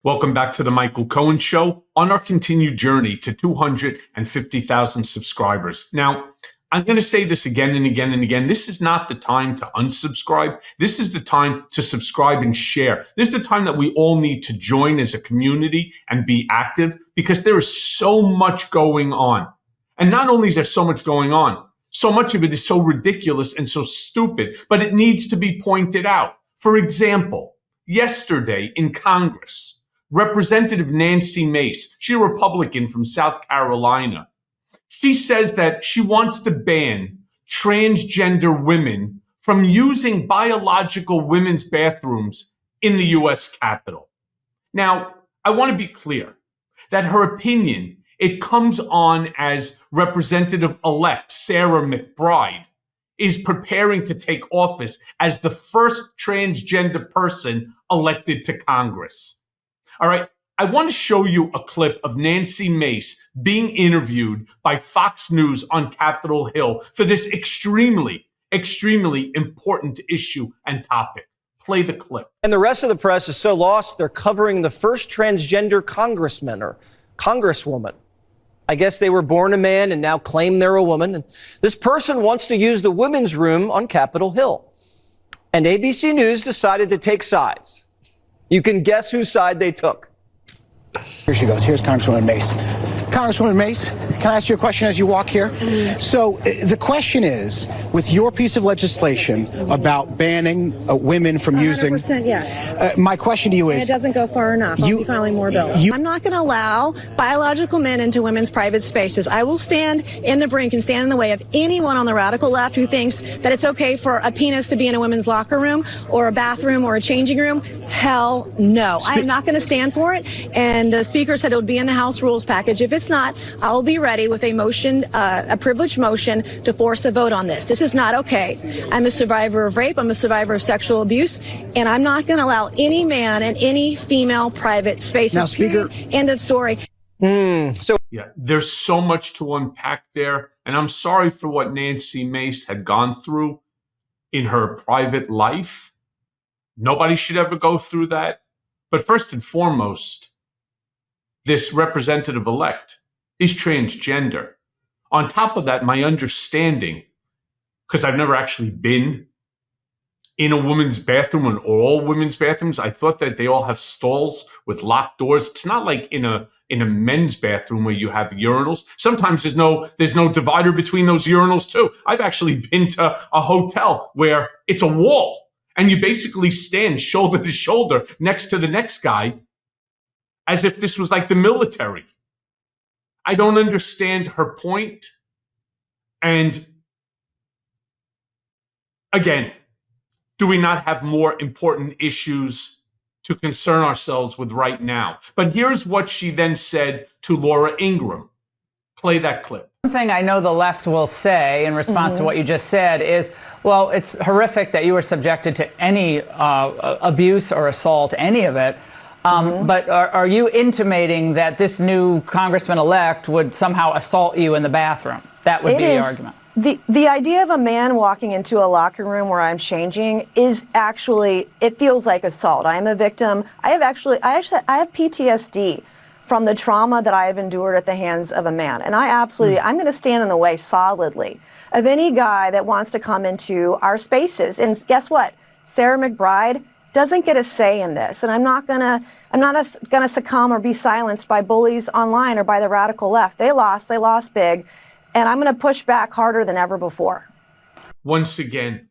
Welcome back to the Michael Cohen Show on our continued journey to 250,000 subscribers. Now, I'm going to say this again and again and again. This is not the time to unsubscribe. This is the time to subscribe and share. This is the time that we all need to join as a community and be active because there is so much going on. And not only is there so much going on, so much of it is so ridiculous and so stupid, but it needs to be pointed out. For example, yesterday in Congress, Representative Nancy Mace, she's a Republican from South Carolina. She says that she wants to ban transgender women from using biological women's bathrooms in the U.S. Capitol. Now, I want to be clear that her opinion, it comes on as Representative-elect Sarah McBride is preparing to take office as the first transgender person elected to Congress. All right, I want to show you a clip of Nancy Mace being interviewed by Fox News on Capitol Hill for this extremely important issue and topic. Play the clip. And the rest of the press is so lost, they're covering the first transgender congressman or congresswoman. I guess they were born a man and now claim they're a woman. And this person wants to use the women's room on Capitol Hill. And ABC News decided to take sides. You can guess whose side they took. Here she goes. Here's Congresswoman Mace. Congresswoman Mace, can I ask you a question as you walk here? So the question is, with your piece of legislation about banning women from 100% using... yes. My question to you is... And it doesn't go far enough. I'll be filing more bills. I'm not going to allow biological men into women's private spaces. I will stand in the brink and stand in the way of anyone on the radical left who thinks that it's okay for a penis to be in a women's locker room or a bathroom or a changing room. Hell no. I am not going to stand for it. And the Speaker said it would be in the House rules package. If it's not, I'll be ready with a motion, a privileged motion to force a vote on this. This is not okay. I'm a survivor of rape. I'm a survivor of sexual abuse, and I'm not going to allow any man in any female private spaces. Now, Speaker, end of story. Yeah, there's so much to unpack there, and I'm sorry for what Nancy Mace had gone through in her private life. Nobody should ever go through that. But first and foremost, this representative-elect is transgender. On top of that, my understanding, because I've never actually been in a women's bathroom or all women's bathrooms, I thought that they all have stalls with locked doors. It's not like in a men's bathroom where you have urinals. Sometimes there's no divider between those urinals too. I've actually been to a hotel where it's a wall and you basically stand shoulder to shoulder next to the next guy as if this was like the military. I don't understand her point. And again, do we not have more important issues to concern ourselves with right now? But here's what she then said to Laura Ingram. Play that clip. One thing I know the left will say in response to what you just said is, well, it's horrific that you were subjected to any abuse or assault, any of it. But are you intimating that this new congressman-elect would somehow assault you in the bathroom? That would be the argument. The idea of a man walking into a locker room where I'm changing is actually, it feels like assault. I am a victim. I have PTSD from the trauma that I have endured at the hands of a man. And I'm going to stand in the way solidly of any guy that wants to come into our spaces. And guess what? Sarah McBride doesn't get a say in this. And I'm not gonna succumb or be silenced by bullies online or by the radical left. They lost big. And I'm going to push back harder than ever before. Once again,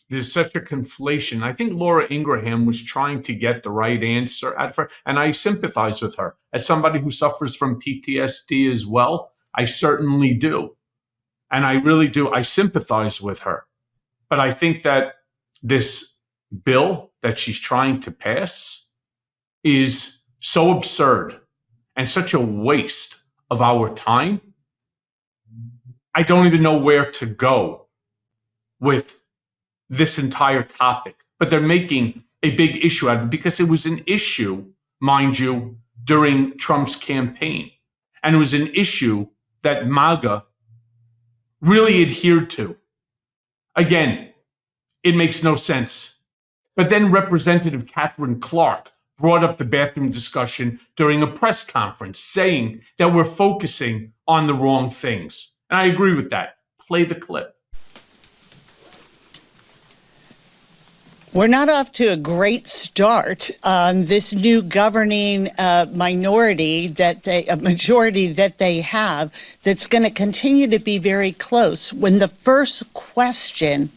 there's such a conflation. I think Laura Ingraham was trying to get the right answer at first, and I sympathize with her. As somebody who suffers from PTSD as well, I certainly do. And I really do. I sympathize with her. But I think that this bill that she's trying to pass is so absurd and such a waste of our time. I don't even know where to go with this entire topic, but they're making a big issue out of it because it was an issue, mind you, during Trump's campaign. And it was an issue that MAGA really adhered to. Again, it makes no sense. But then Representative Katherine brought up the bathroom discussion during a press conference, saying that we're focusing on the wrong things. And I agree with that. Play the clip. We're not off to a great start on this new governing majority that they have that's going to continue to be very close when the first question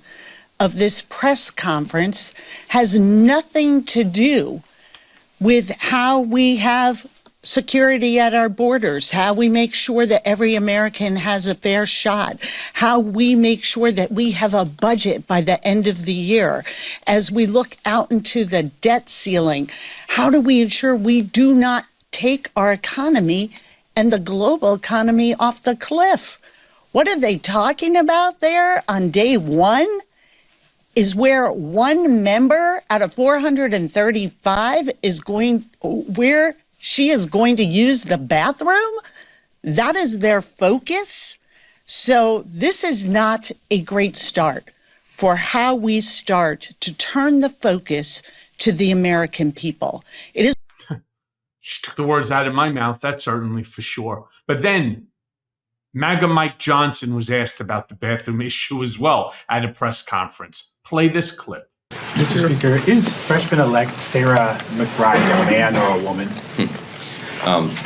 of this press conference has nothing to do with how we have security at our borders, how we make sure that every American has a fair shot, how we make sure that we have a budget by the end of the year. As we look out into the debt ceiling, how do we ensure we do not take our economy and the global economy off the cliff? What are they talking about there on day one? Is where one member out of 435 is going, where she is going to use the bathroom? That is their focus. So this is not a great start for how we start to turn the focus to the American people. It is. She took the words out of my mouth, that's certainly for sure. But then MAGA Mike Johnson was asked about the bathroom issue as well at a press conference. Play this clip. Mr. Speaker, is freshman-elect Sarah McBride a man or a woman?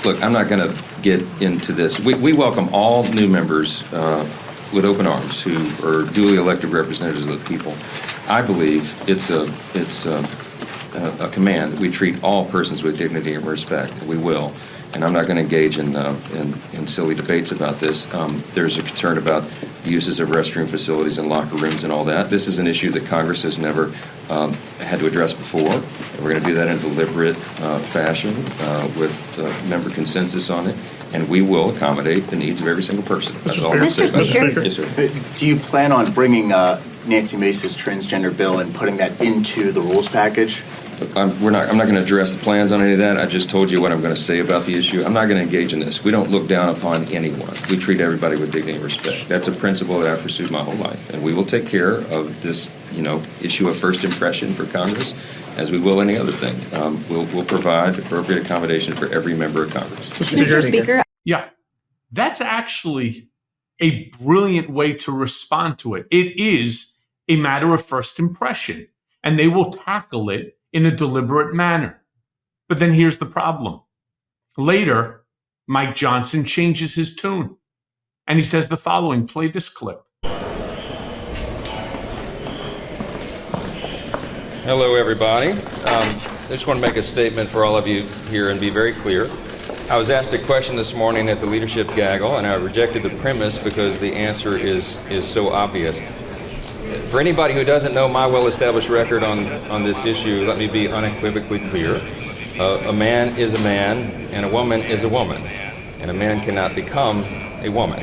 Look, I'm not going to get into this. We welcome all new members with open arms who are duly elected representatives of the people. I believe it's a command that we treat all persons with dignity and respect. We will. And I'm not going to engage in silly debates about this. There's a concern about the uses of restroom facilities and locker rooms and all that. This is an issue that Congress has never had to address before. And we're going to do that in a deliberate fashion with member consensus on it. And we will accommodate the needs of every single person. That's all I'm saying. Yes, sir. Do you plan on bringing Nancy Mace's transgender bill and putting that into the rules package? I'm not going to address the plans on any of that. I just told you what I'm going to say about the issue. I'm not going to engage in this. We don't look down upon anyone. We treat everybody with dignity and respect. That's a principle that I've pursued my whole life. And we will take care of this, issue of first impression for Congress, as we will any other thing. We'll provide appropriate accommodation for every member of Congress. Mr. Speaker. Yeah, that's actually a brilliant way to respond to it. It is a matter of first impression, and they will tackle it in a deliberate manner. But then here's the problem. Later, Mike Johnson changes his tune, and he says the following. Play this clip. Hello, everybody. I just want to make a statement for all of you here and be very clear. I was asked a question this morning at the leadership gaggle, and I rejected the premise because the answer is so obvious. For anybody who doesn't know my well-established record on this issue, let me be unequivocally clear. A man is a man, and a woman is a woman, and a man cannot become a woman.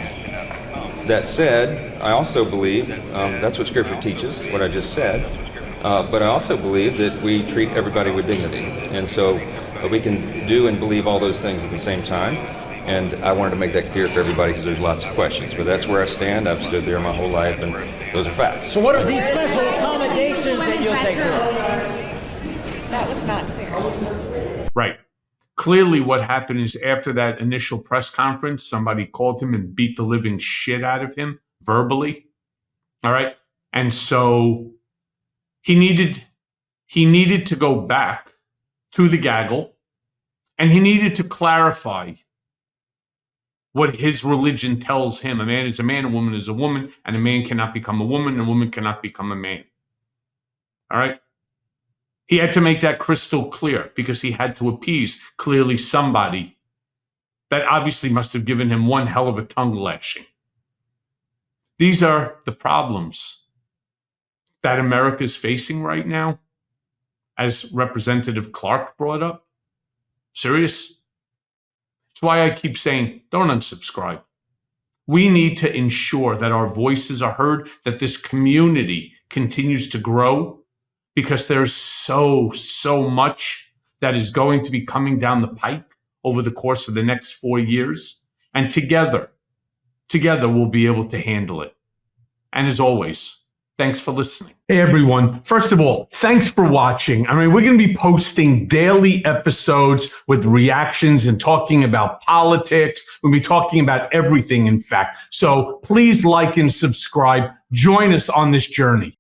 That said, I also believe, that's what Scripture teaches, what I just said, but I also believe that we treat everybody with dignity. And so we can do and believe all those things at the same time. And I wanted to make that clear for everybody because there's lots of questions. But that's where I stand. I've stood there my whole life, and those are facts. So what are these special accommodations that you'll take to? That was not clear. Right. Clearly what happened is after that initial press conference, somebody called him and beat the living shit out of him verbally. All right. And so he needed to go back to the gaggle, and he needed to clarify what his religion tells him. A man is a man, a woman is a woman, and a man cannot become a woman, and a woman cannot become a man. All right? He had to make that crystal clear because he had to appease clearly somebody that obviously must have given him one hell of a tongue lashing. These are the problems that America is facing right now, as Representative Clark brought up. Serious? That's why I keep saying, don't unsubscribe. We need to ensure that our voices are heard, that this community continues to grow, because there's so much that is going to be coming down the pike over the course of the next 4 years. And together we'll be able to handle it. And as always, Thanks for listening. Hey, everyone. First of all, thanks for watching. I mean, we're going to be posting daily episodes with reactions and talking about politics. We'll be talking about everything, in fact. So please like and subscribe. Join us on this journey.